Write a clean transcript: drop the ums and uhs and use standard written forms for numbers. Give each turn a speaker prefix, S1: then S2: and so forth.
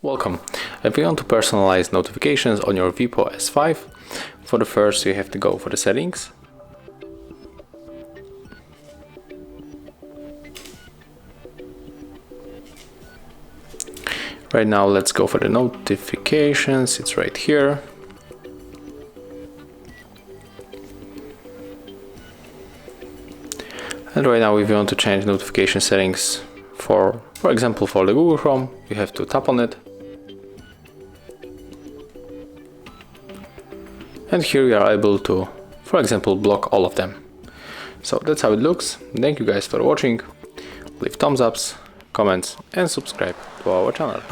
S1: Welcome. If you want to personalize notifications on your WIEPPO S5, for the first you have to go for the settings. Right now let's go for the notifications, it's right here. And right now if you want to change notification settings for example for the Google Chrome, you have to tap on it. And here we are able to, for example, block all of them. So that's how it looks. Thank you guys for watching. Leave thumbs ups, comments and subscribe to our channel.